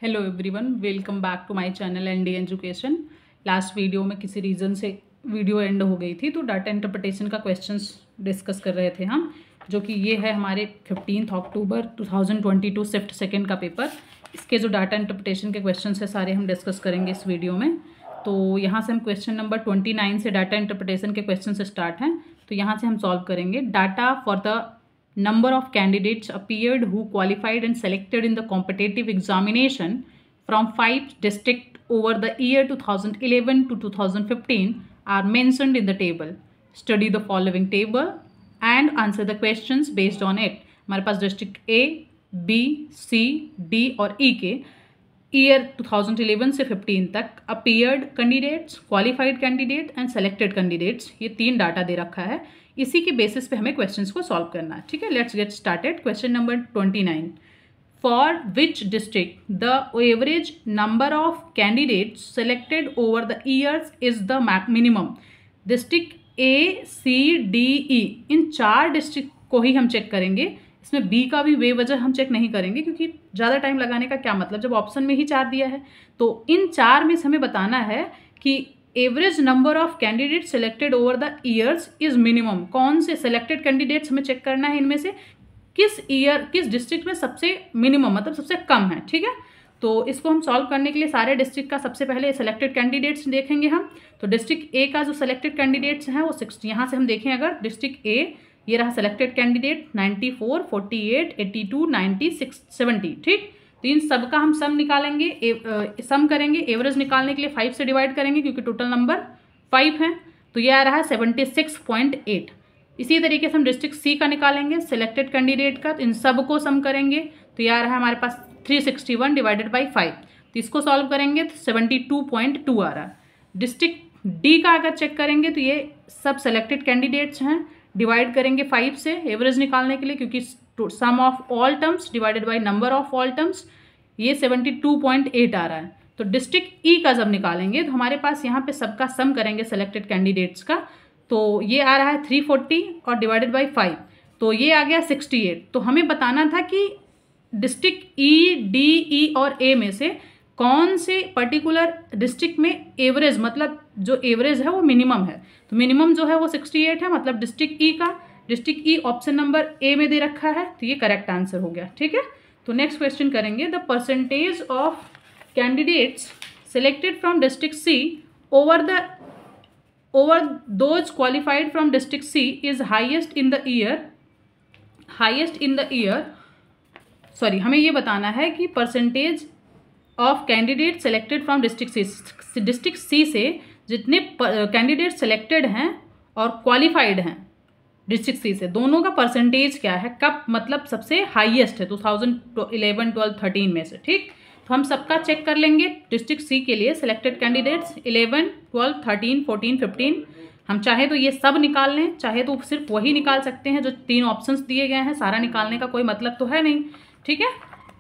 Hello everyone, welcome back to my channel ND education. Last video में किसी reason से video and हो गई थी, तो डाटा इंटरप्रिटेशन का क्वेश्चंस डिस्कस कर रहे थे हम, जो कि ये है हमारे 15 अक्टूबर 2022 शिफ्ट सेकंड का पेपर। इसके जो डाटा इंटरप्रिटेशन के क्वेश्चंस है सारे हम डिस्कस करेंगे इस वीडियो में। तो यहाँ से हम क्वेश्चन नंबर 29 से डाटा इंटरप्रिटेशन के क्वेश्चन से स्टार्ट हैं, तो यहाँ से हम सॉल्व करेंगे। Data for the number of candidates appeared who qualified and selected in the competitive examination from 5 districts over the year 2011 to 2015 are mentioned in the table. Study the following table and answer the questions based on it. हमारे पास district ए, B, सी, D और ई के year 2011 से 15 तक appeared candidates, qualified candidate and selected candidates, ये 3 data दे रखा है। इसी के बेसिस पे हमें क्वेश्चंस को सॉल्व करना है। ठीक है, let's get started. Question number 29, for which district the average number of candidates selected over the years is the minimum. District A, C, D, E, in 4 district को ही हम चेक करेंगे। इसमें बी का भी बेवजह हम चेक नहीं करेंगे, क्योंकि ज़्यादा टाइम लगाने का क्या मतलब जब ऑप्शन में ही 4 दिया है। तो इन 4 में से हमें बताना है कि average number of candidate selected over the years is minimum. कौन से सेलेक्टेड कैंडिडेट्स हमें चेक करना है, इनमें से किस डिस्ट्रिक्ट में सबसे मिनिमम मतलब सबसे कम है। ठीक है, तो इसको हम सॉल्व करने के लिए सारे डिस्ट्रिक्ट का सबसे पहले सेलेक्टेड कैंडिडेट्स देखेंगे हम। तो डिस्ट्रिक्ट ए का जो सेलेक्टेड कैंडिडेट्स हैं वो 60, यहाँ से हम देखें अगर डिस्ट्रिक्ट ए, ये रहा सेलेक्टेड कैंडिडेट 94, 48, 82, 90, 70। ठीक, तो इन सब का हम सम निकालेंगे, सम करेंगे। एवरेज निकालने के लिए 5 से डिवाइड करेंगे, क्योंकि टोटल नंबर 5 है, तो ये आ रहा है 76.8। इसी तरीके से हम डिस्ट्रिक्ट सी का निकालेंगे, सेलेक्टेड कैंडिडेट का, तो इन सब को सम करेंगे, तो ये आ रहा है हमारे पास 361 डिवाइडेड बाई 5। तो इसको सॉल्व करेंगे तो 72.2 आ रहा है। डिस्ट्रिक्ट डी का अगर चेक करेंगे तो ये सब सेलेक्टेड कैंडिडेट्स हैं, डिवाइड करेंगे 5 से एवरेज निकालने के लिए, क्योंकि sum of all terms divided by number of all terms, ये 72.8 आ रहा है। तो डिस्ट्रिक्ट ई का जब निकालेंगे तो हमारे पास यहाँ पे सबका सम करेंगे सेलेक्टेड कैंडिडेट्स का, तो ये आ रहा है 340 और डिवाइडेड बाय 5, तो ये आ गया 68। तो हमें बताना था कि डिस्ट्रिक्ट ई, डी, ई और ए में से कौन से पर्टिकुलर डिस्ट्रिक्ट में एवरेज मतलब जो एवरेज है वो मिनिमम है। तो मिनिमम जो है वो 68 है, मतलब डिस्ट्रिक्ट ई का। District E option number A में दे रखा है, तो ये करेक्ट आंसर हो गया। ठीक है, तो नेक्स्ट क्वेश्चन करेंगे। The percentage of candidates selected from district C over those qualified from district C is highest in the year. Sorry, हमें ये बताना है कि percentage of candidate selected from district C से जितने कैंडिडेट सेलेक्टेड हैं और क्वालिफाइड हैं डिस्ट्रिक्ट सी से, दोनों का परसेंटेज क्या है, कब मतलब सबसे हाईएस्ट है 2011, 12, 13 में से। ठीक, तो हम सबका चेक कर लेंगे। डिस्ट्रिक्ट सी के लिए सेलेक्टेड कैंडिडेट्स 11, 12, 13, 14, 15, हम चाहे तो ये सब निकाल लें, चाहे तो सिर्फ वही निकाल सकते हैं जो 3 ऑप्शंस दिए गए हैं। सारा निकालने का कोई मतलब तो है नहीं। ठीक है,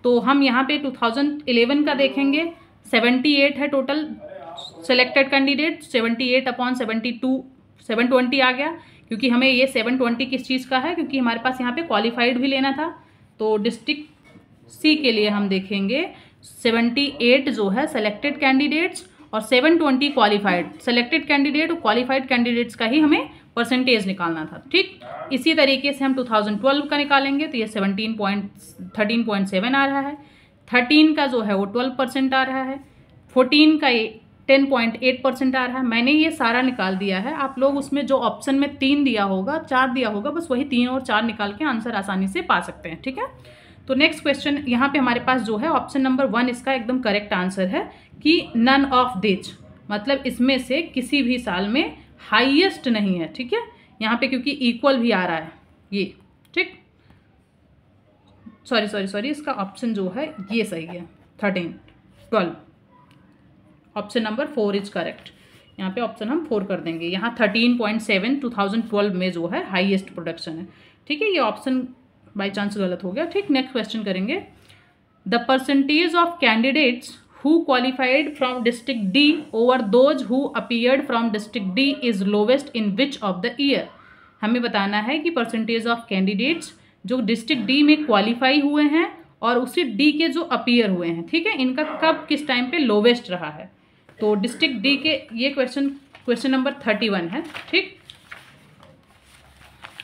तो हम यहाँ पे 2011 का देखेंगे, 78 है टोटल सेलेक्टेड कैंडिडेट, 78 अपॉन 72 720 आ गया, क्योंकि हमें ये 720 किस चीज़ का है, क्योंकि हमारे पास यहाँ पे क्वालिफाइड भी लेना था। तो डिस्ट्रिक्ट सी के लिए हम देखेंगे 78 जो है सेलेक्टेड कैंडिडेट्स और 720 क्वालिफाइड। सेलेक्टेड कैंडिडेट और क्वालिफाइड कैंडिडेट्स का ही हमें परसेंटेज निकालना था। ठीक, इसी तरीके से हम 2012 का निकालेंगे, तो ये 13.7 आ रहा है। 13 का जो है वो 12% आ रहा है। 14 का ये 10.8% आ रहा है। मैंने ये सारा निकाल दिया है, आप लोग उसमें जो ऑप्शन में 3 दिया होगा, 4 दिया होगा, बस वही 3 और 4 निकाल के आंसर आसानी से पा सकते हैं। ठीक है, तो नेक्स्ट क्वेश्चन यहाँ पे हमारे पास जो है ऑप्शन नंबर 1 इसका एकदम करेक्ट आंसर है कि नन ऑफ दिस, मतलब इसमें से किसी भी साल में हाईएस्ट नहीं है। ठीक है, यहाँ पे क्योंकि इक्वल भी आ रहा है ये। ठीक, सॉरी, इसका ऑप्शन जो है ये सही है, 13, 12, ऑप्शन नंबर 4 इज करेक्ट। यहाँ पे ऑप्शन हम 4 कर देंगे। यहाँ 13.7 2012 में जो है हाईएस्ट प्रोडक्शन है। ठीक है, ये ऑप्शन बाई चांस गलत हो गया। ठीक, नेक्स्ट क्वेश्चन करेंगे। The percentage of candidates who qualified from district D over those who appeared from district D is lowest in which of the year. हमें बताना है कि परसेंटेज ऑफ कैंडिडेट्स जो डिस्ट्रिक्ट डी में क्वालिफाई हुए हैं और उसी डी के जो अपीयर हुए हैं, ठीक है, इनका कब किस टाइम पे लोवेस्ट रहा है। तो डिस्ट्रिक्ट डी के ये क्वेश्चन नंबर 31 है। ठीक,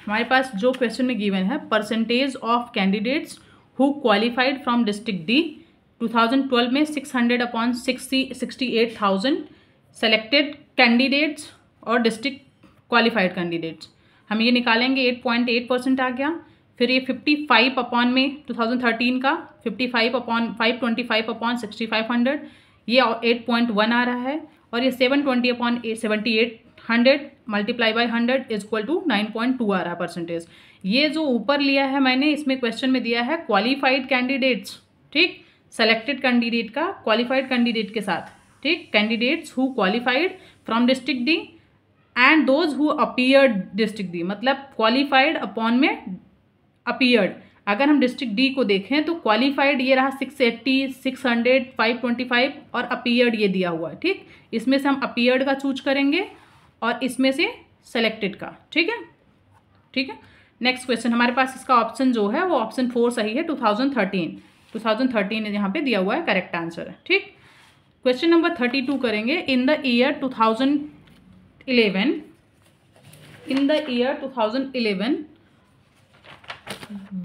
हमारे पास जो क्वेश्चन में गिवन है, percentage of candidates who qualified from district D 2012 में 600/68,000 सेलेक्टेड कैंडिडेट्स और डिस्ट्रिक्ट क्वालिफाइड कैंडिडेट्स। हम ये निकालेंगे 8.8% आ गया। फिर ये 55 अपॉन में 2013 का 55/525/6500 ये 8.1 आ रहा है। और ये 720/7800 multiply by 100 is equal to 9.2 आ रहा है परसेंटेज। ये जो ऊपर लिया है मैंने, इसमें क्वेश्चन में दिया है क्वालिफाइड कैंडिडेट्स, ठीक, सेलेक्टेड कैंडिडेट का क्वालिफाइड कैंडिडेट के साथ, ठीक, candidates who qualified from district D and those who appeared district D, मतलब क्वालिफाइड अपॉन में अपीयर्ड। अगर हम डिस्ट्रिक्ट डी को देखें तो क्वालिफाइड ये रहा 680, 600, 525 और अपीयर्ड ये दिया हुआ है। ठीक, इसमें से हम अपीयर्ड का चूज करेंगे और इसमें से सेलेक्टेड का। ठीक है, ठीक है। नेक्स्ट क्वेश्चन हमारे पास इसका ऑप्शन जो है वो ऑप्शन 4 सही है। 2013 यहाँ पे दिया हुआ है, करेक्ट आंसर है। ठीक, क्वेश्चन नंबर 32 करेंगे। इन the year 2011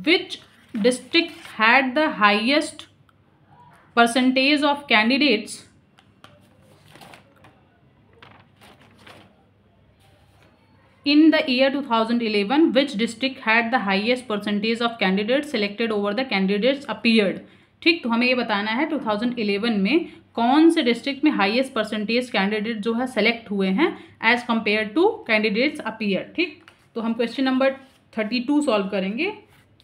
which district had the highest percentage of candidates in the year 2011 which district had the highest percentage of candidates selected over the candidates appeared। ठीक, तो हमें ये बताना है 2011 में कौन से डिस्ट्रिक्ट में हाईएस्ट परसेंटेज कैंडिडेट जो है सेलेक्ट हुए हैं as compare to candidates appear. ठीक, तो हम क्वेश्चन नंबर 32 सॉल्व करेंगे।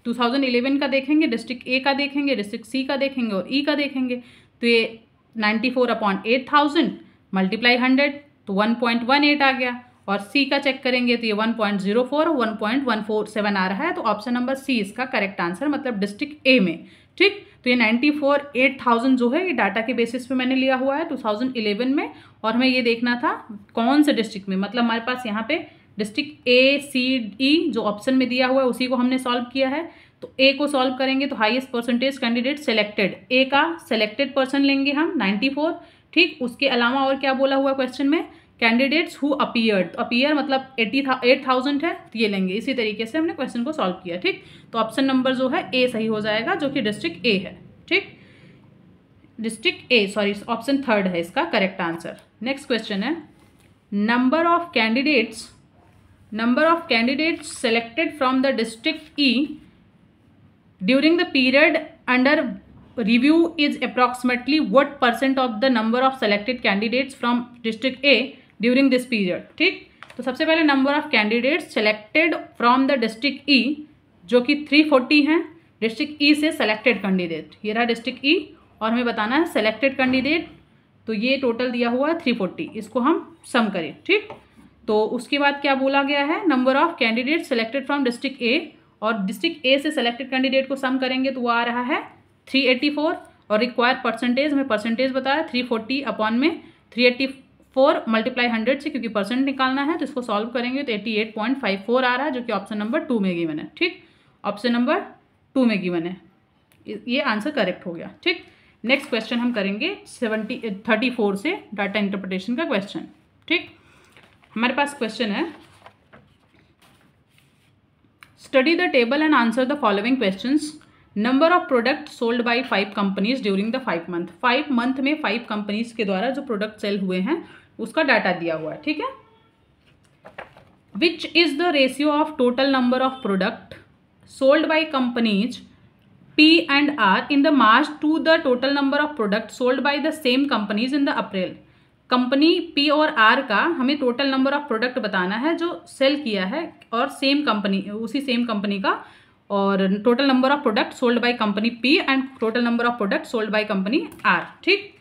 2011 का देखेंगे, डिस्ट्रिक्ट ए का देखेंगे, डिस्ट्रिक्ट सी का देखेंगे और ई का देखेंगे। तो ये 94/8000 मल्टीप्लाई 100 तो 1.18 आ गया। और सी का चेक करेंगे तो ये 1.04 और 1.147 आ रहा है। तो ऑप्शन नंबर सी इसका करेक्ट आंसर, मतलब डिस्ट्रिक्ट ए में। ठीक, तो ये 94/8000 जो है ये डाटा के बेसिस पे मैंने लिया हुआ है 2011 में। और हमें ये देखना था कौन से डिस्ट्रिक्ट में, मतलब हमारे पास यहाँ पे डिस्ट्रिक्ट ए सी ई जो ऑप्शन में दिया हुआ है उसी को हमने सॉल्व किया है। तो ए को सॉल्व करेंगे तो हाईएस्ट परसेंटेज कैंडिडेट सेलेक्टेड, ए का सेलेक्टेड पर्सन लेंगे हम 94। ठीक, उसके अलावा और क्या बोला हुआ क्वेश्चन में, कैंडिडेट्स हु अपीयर्ड, तो अपीयर मतलब 8,000 है, तो ये लेंगे। इसी तरीके से हमने क्वेश्चन को सॉल्व किया। ठीक, तो ऑप्शन नंबर जो है ए सही हो जाएगा, जो कि डिस्ट्रिक्ट ए है। ठीक, डिस्ट्रिक्ट ए, सॉरी, ऑप्शन 3 है इसका करेक्ट आंसर। नेक्स्ट क्वेश्चन है, number of candidates selected from the district E during the period under review is approximately what % of the number of selected candidates from district A during this period। ठीक, तो सबसे पहले number of candidates selected from the district E जो कि 340 हैं। District ई से selected candidate, ये रहा डिस्ट्रिक्ट ई, और हमें बताना है सेलेक्टेड कैंडिडेट, तो ये टोटल दिया हुआ है 340, इसको हम सम करें। ठीक, तो उसके बाद क्या बोला गया है, number of candidate selected from district A, और डिस्ट्रिक्ट ए से सेलेक्टेड कैंडिडेट को सम करेंगे तो वो आ रहा है 384। और रिक्वायर्ड परसेंटेज, हमें परसेंटेज बताया 340 अपॉन में 384 मल्टीप्लाई 100 से, क्योंकि परसेंट निकालना है। तो इसको सॉल्व करेंगे तो 88.54 आ रहा है, जो कि ऑप्शन नंबर 2 में गिवन है। ठीक, ऑप्शन नंबर 2 में गिवन है, ये आंसर करेक्ट हो गया। ठीक, नेक्स्ट क्वेश्चन हम करेंगे 34 से डाटा इंटरप्रिटेशन का क्वेश्चन। ठीक, हमारे पास क्वेश्चन है, study the table and answer the following questions. Number of product sold bye 5 companies during the 5 month. 5 month में 5 कंपनीज के द्वारा जो प्रोडक्ट सेल हुए हैं उसका डाटा दिया हुआ है। ठीक है, which is the ratio of total number of product sold by companies P and R in the March to the total number of products sold by the same companies in the April। Company P और R का हमें total number of product बताना है जो cell किया है, और same company, उसी सेम कंपनी का, और total number of product sold by company P and total number of product sold by company R। ठीक,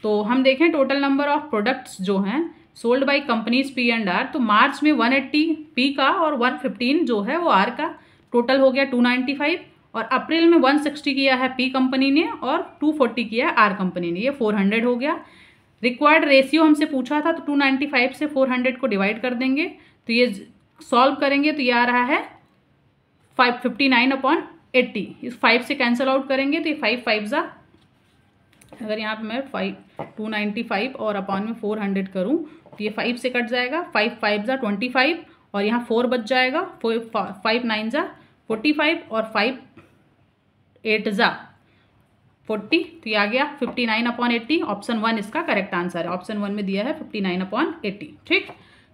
तो हम देखें टोटल नंबर ऑफ प्रोडक्ट्स जो हैं sold by companies P and R, तो मार्च में 180 P का और 115 जो है वो R का, टोटल हो गया 295। और अप्रैल में 160 किया है P कंपनी ने और 240 किया है R कंपनी ने, ये 400 हो गया। रिक्वायर्ड रेशियो हमसे पूछा था, तो 295 से 400 को डिवाइड कर देंगे, तो ये सॉल्व करेंगे तो ये आ रहा है 59 80, इस 5 से कैंसिल आउट करेंगे तो ये 5 5 ज़ा, अगर यहाँ पे मैं 295 और अपॉन में 400 करूँ तो ये 5 से कट जाएगा, 5 5 ज़ा 25 और यहाँ 4 बच जाएगा, 5 9 ज़ा 45 और 5 8 ज़ा 40, तो ये आ गया 59/80। ऑप्शन 1 इसका करेक्ट आंसर है, ऑप्शन 1 में दिया है 59/80। ठीक,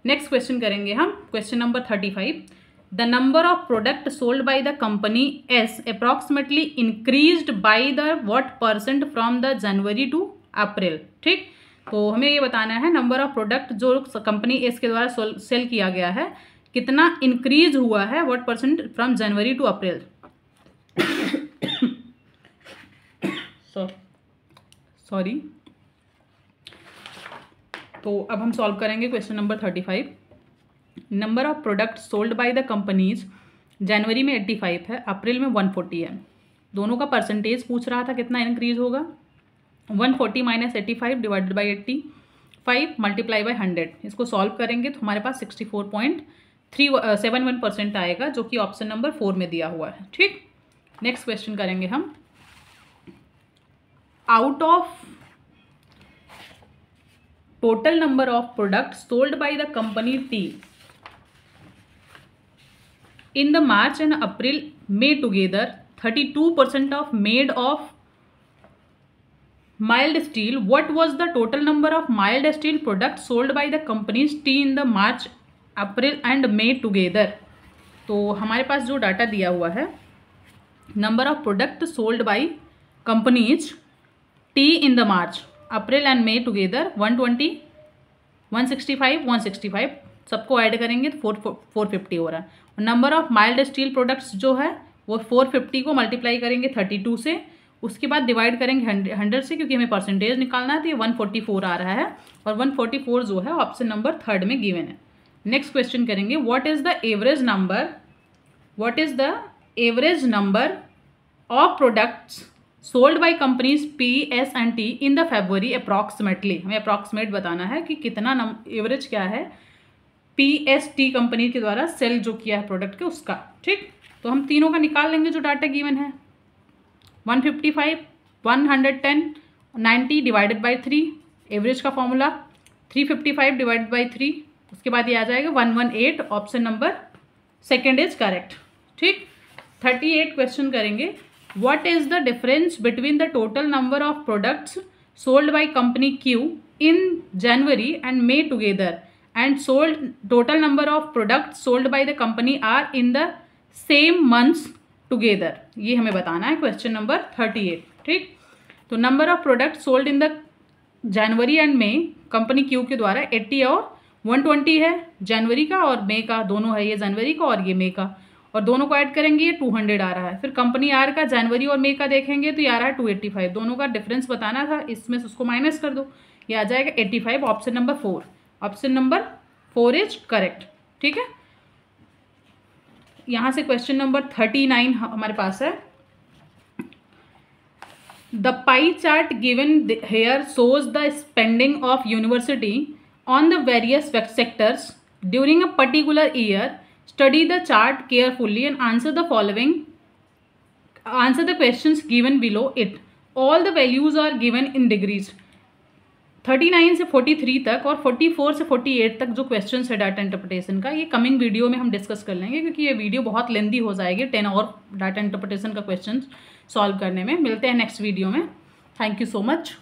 नेक्स्ट क्वेश्चन करेंगे हम, question number 35। The number of product sold by the company S approximately increased by the what percent from the January to April. ठीक, तो हमें ये बताना है नंबर ऑफ प्रोडक्ट जो कंपनी एस के द्वारा सेल किया गया है कितना इंक्रीज हुआ है, what percent from January to April. Sorry, तो अब हम सॉल्व करेंगे question number 35। Number of product sold by the companies जनवरी में 85 है, अप्रैल में 140 है। दोनों का परसेंटेज पूछ रहा था कितना इंक्रीज होगा। 140 minus 85 divided by 85 multiply by 100, इसको सॉल्व करेंगे तो हमारे पास 64.371% आएगा, जो कि ऑप्शन नंबर 4 में दिया हुआ है। ठीक, नेक्स्ट क्वेश्चन करेंगे हम। Out of total number of product sold by the company T in the March and April May together, 32% of made of mild steel. What was the total number of mild steel products sold by the companies T in the March, April and May together? तो हमारे पास जो data दिया हुआ है, number of product sold by companies T in the March, April and may together 120, 165, 165 सबको add करेंगे तो 450 हो रहा है। और number of mild steel products जो है वो 450 को मल्टीप्लाई करेंगे 32 से, उसके बाद डिवाइड करेंगे 100 से, क्योंकि हमें परसेंटेज निकालना है, तो ये 144 आ रहा है और 144 जो है ऑप्शन नंबर 3 में गिवन है। नेक्स्ट क्वेश्चन करेंगे, what is the average number of products sold by companies P S and T in the February approximately. हमें अप्रॉक्सीमेट बताना है कि कितना एवरेज क्या है पी एस टी कंपनी के द्वारा सेल जो किया है प्रोडक्ट के उसका। ठीक, तो हम तीनों का निकाल लेंगे जो डाटा गिवन है। 155, 110, 90 डिवाइडेड बाई 3, एवरेज का फॉर्मूला 355 डिवाइडेड बाई 3, उसके बाद ये आ जाएगा 118, ऑप्शन नंबर 2 इज करेक्ट। ठीक, 38 क्वेश्चन करेंगे। What is the difference between the total number of products sold by company Q in January and may together and sold total number of products sold by the company are in the same months together, ये हमें बताना है question number 38। ठीक, तो number of product sold in the January and may company Q के द्वारा 80 और 120 है, जनवरी का और मे का दोनों है, ये जनवरी का और ये मे का, और दोनों को ऐड करेंगे ये 200 आ रहा है। फिर कंपनी आर का जनवरी और मे का देखेंगे तो ये आ रहा है 285, दोनों का डिफरेंस बताना था, इसमें से उसको माइनस कर दो, ये आ जाएगा 85, option number 4, option number 4 is correct. ठीक है, यहां से क्वेश्चन नंबर 39 हमारे पास है। The pie chart given here shows the spending of university on the various sectors during a particular year. Study the chart carefully and answer the following, answer the questions given below it. All the values are given in degrees. 39 से 43 तक और 44 से 48 तक जो questions है data interpretation का, ये coming video में हम डिस्कस कर लेंगे, क्योंकि ये वीडियो बहुत लेंदी हो जाएगी 10 और डाटा इंटरप्रिटेशन का क्वेश्चन सॉल्व करने में। मिलते हैं नेक्स्ट वीडियो में। Thank you so much.